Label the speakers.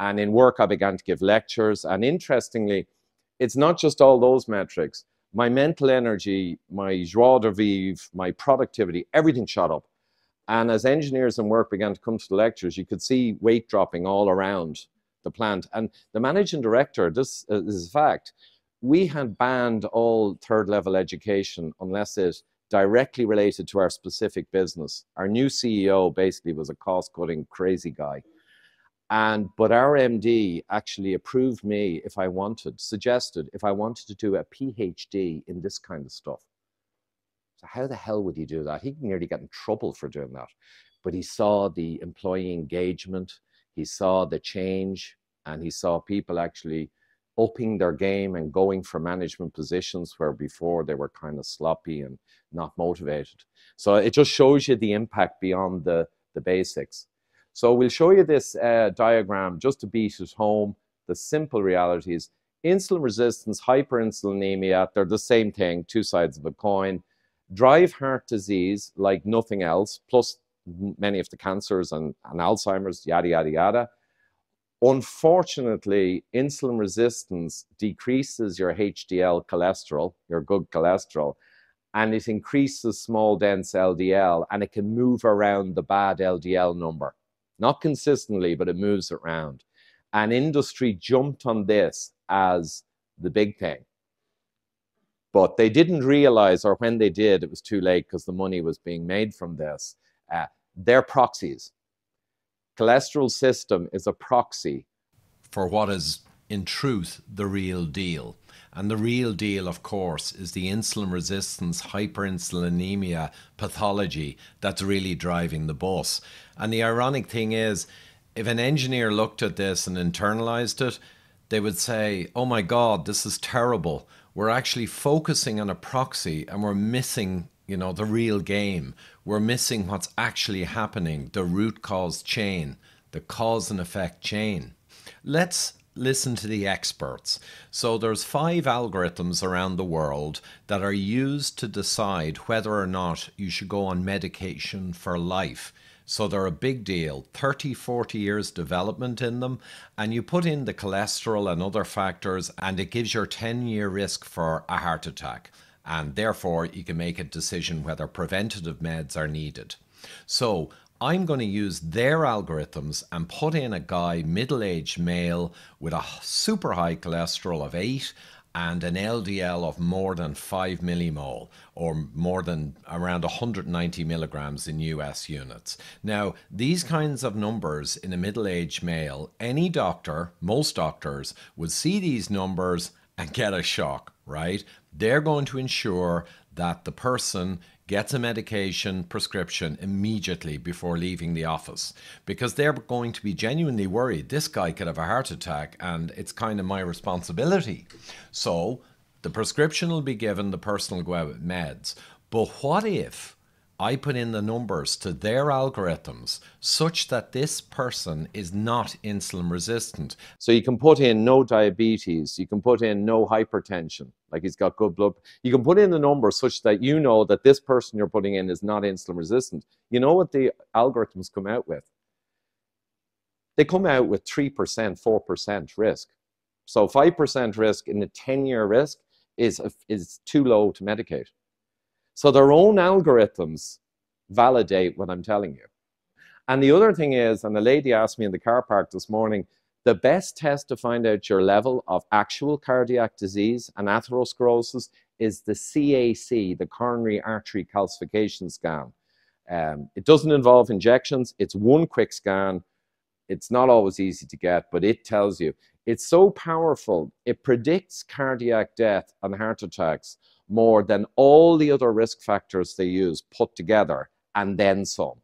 Speaker 1: And in work, I began to give lectures. And interestingly, it's not just all those metrics. My mental energy, my joie de vivre, my productivity, everything shot up. And as engineers in work began to come to the lectures, you could see weight dropping all around the plant. And the managing director, this is a fact, we had banned all third-level education unless it directly related to our specific business. Our new CEO basically was a cost-cutting crazy guy. But our MD actually approved me if I wanted, suggested if I wanted to do a PhD in this kind of stuff. So how the hell would he do that? He nearly got in trouble for doing that. But he saw the employee engagement, he saw the change, and he saw people actually upping their game and going for management positions where before they were kind of sloppy and not motivated. So it just shows you the impact beyond the basics. So we'll show you this diagram just to beat it home, the simple realities. Insulin resistance, hyperinsulinemia, they're the same thing, two sides of a coin. Drive heart disease like nothing else, plus many of the cancers and Alzheimer's, yada, yada, yada. Unfortunately, insulin resistance decreases your HDL cholesterol, your good cholesterol, and it increases small dense LDL, and it can move around the bad LDL number. Not consistently, but it moves around. And industry jumped on this as the big thing. But they didn't realize, or when they did, it was too late because the money was being made from this. They're proxies. Cholesterol system is a proxy
Speaker 2: for what is, in truth, the real deal. And the real deal, of course, is the insulin resistance, hyperinsulinemia pathology that's really driving the bus. And the ironic thing is, if an engineer looked at this and internalized it, they would say, oh my God, this is terrible. We're actually focusing on a proxy and we're missing, you know, the real game. We're missing what's actually happening, the root cause chain, the cause and effect chain. Let's listen to the experts. So there's 5 algorithms around the world that are used to decide whether or not you should go on medication for life. So they're a big deal, 30, 40 years development in them, and you put in the cholesterol and other factors and it gives your 10-year risk for a heart attack. And therefore you can make a decision whether preventative meds are needed. So I'm going to use their algorithms and put in a guy, middle-aged male, with a super high cholesterol of 8 and an LDL of more than 5 millimole, or more than around 190 milligrams in US units. Now, these kinds of numbers in a middle-aged male, any doctor, most doctors, would see these numbers and get a shock, right? They're going to ensure that the person gets a medication prescription immediately before leaving the office, because they're going to be genuinely worried this guy could have a heart attack and it's kind of my responsibility. So the prescription will be given, the person will go out with meds. But what if I put in the numbers to their algorithms such that this person is not insulin resistant?
Speaker 1: So you can put in no diabetes, you can put in no hypertension, like he's got good blood. You can put in the numbers such that you know that this person you're putting in is not insulin resistant. You know what the algorithms come out with? They come out with 3%, 4% risk. So 5% risk in a 10-year risk is too low to medicate. So their own algorithms validate what I'm telling you. And the other thing is, and the lady asked me in the car park this morning, the best test to find out your level of actual cardiac disease and atherosclerosis is the CAC, the coronary artery calcification scan. It doesn't involve injections. It's one quick scan. It's not always easy to get, but it tells you. It's so powerful. It predicts cardiac death and heart attacks more than all the other risk factors they use put together, and then some.